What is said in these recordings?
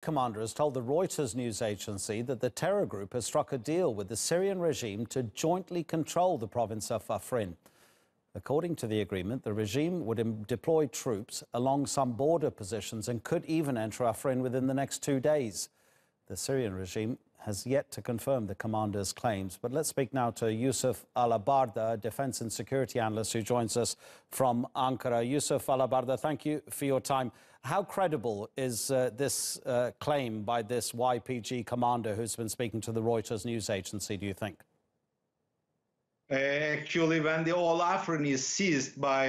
commander has told the Reuters news agency that the terror group has struck a deal with the Syrian regime to jointly control the province of Afrin. According to the agreement, the regime would deploy troops along some border positions and could even enter Afrin within the next 2 days. The Syrian regime has yet to confirm the commander's claims. But let's speak now to Yusuf Alabarda, defense and security analyst who joins us from Ankara. Yusuf Alabarda, thank you for your time. How credible is this claim by this YPG commander who's been speaking to the Reuters news agency, do you think? Actually, when the whole Afrin is seized by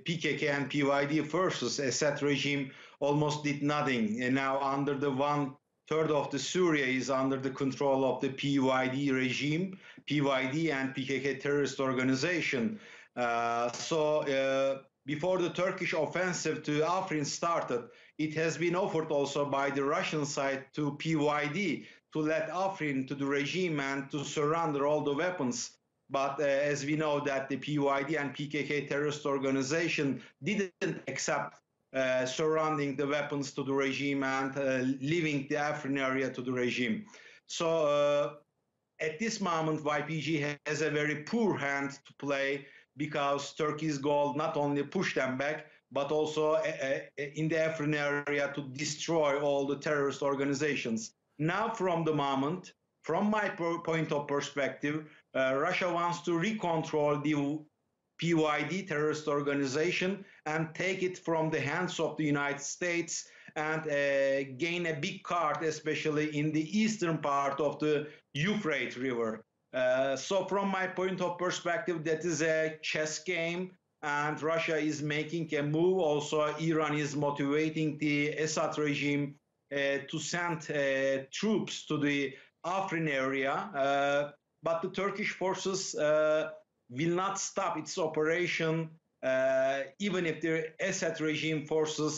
PKK and PYD forces, Assad regime almost did nothing. And now under the 1/3 of the Syria is under the control of the PYD regime, PYD and PKK terrorist organization. Before the Turkish offensive to Afrin started, it has been offered also by the Russian side to PYD to let Afrin to the regime and to surrender all the weapons. But as we know that the PYD and PKK terrorist organization didn't accept surrounding the weapons to the regime and leaving the Afrin area to the regime. So at this moment, YPG has a very poor hand to play because Turkey's goal not only push them back, but also in the Afrin area to destroy all the terrorist organizations. Now, from the moment, from my point of perspective, Russia wants to recontrol the PYD terrorist organization and take it from the hands of the United States and gain a big card, especially in the eastern part of the Euphrates River. So from my point of perspective, that is a chess game, and Russia is making a move. Also, Iran is motivating the Assad regime to send troops to the Afrin area. But the Turkish forces will not stop its operation even if the Assad regime forces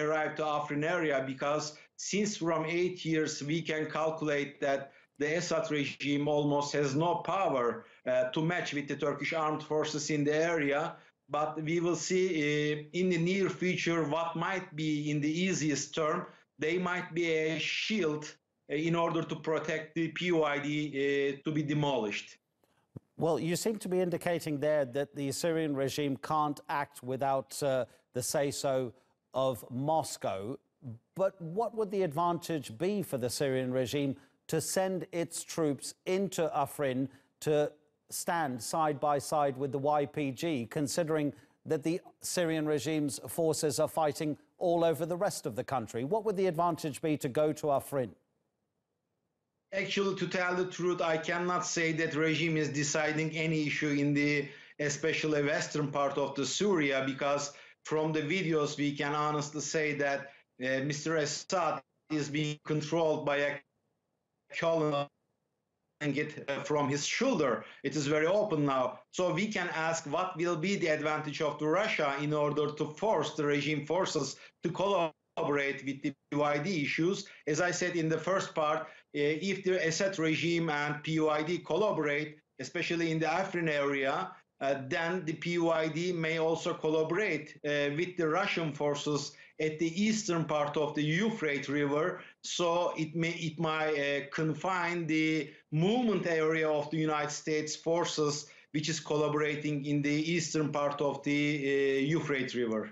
arrive to Afrin area, because since from 8 years we can calculate that the Assad regime almost has no power to match with the Turkish armed forces in the area. But we will see in the near future what might be, in the easiest term, they might be a shield in order to protect the PYD to be demolished. Well, you seem to be indicating there that the Syrian regime can't act without the say-so of Moscow. But what would the advantage be for the Syrian regime to send its troops into Afrin to stand side by side with the YPG, considering that the Syrian regime's forces are fighting all over the rest of the country? What would the advantage be to go to Afrin? Actually, to tell the truth, I cannot say that regime is deciding any issue in the especially western part of the Syria, because from the videos we can honestly say that Mr. Assad is being controlled by a colonel and get from his shoulder. It is very open now. So we can ask what will be the advantage of the Russia in order to force the regime forces to collaborate with the PYD issues. As I said in the first part, if the Assad regime and PYD collaborate, especially in the Afrin area, then the PYD may also collaborate with the Russian forces at the eastern part of the Euphrates River. So it might confine the movement area of the United States forces, which is collaborating in the eastern part of the Euphrates River.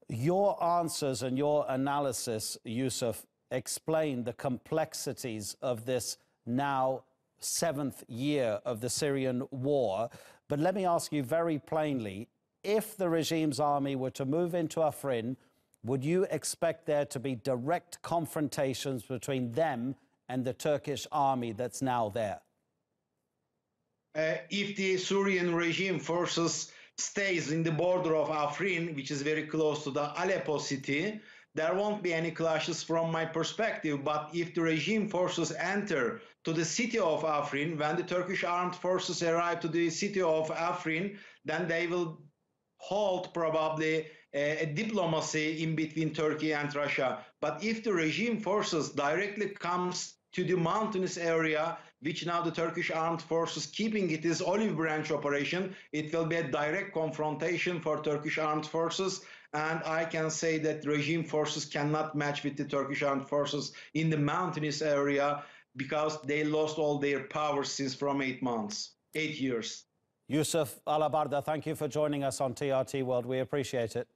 Your answers and your analysis, Yusuf, explain the complexities of this now 7th year of the Syrian war. But let me ask you very plainly, if the regime's army were to move into Afrin, would you expect there to be direct confrontations between them and the Turkish army that's now there? If the Syrian regime forces stays in the border of Afrin, which is very close to the Aleppo city, there won't be any clashes from my perspective. But if the regime forces enter to the city of Afrin, when the Turkish armed forces arrive to the city of Afrin, then they will hold probably a diplomacy in between Turkey and Russia. But if the regime forces directly comes to the mountainous area, which now the Turkish armed forces keeping it is olive branch operation, it will be a direct confrontation for Turkish armed forces. And I can say that regime forces cannot match with the Turkish armed forces in the mountainous area because they lost all their power since from 8 months, 8 years. Yusuf Alabarda, thank you for joining us on TRT World. We appreciate it.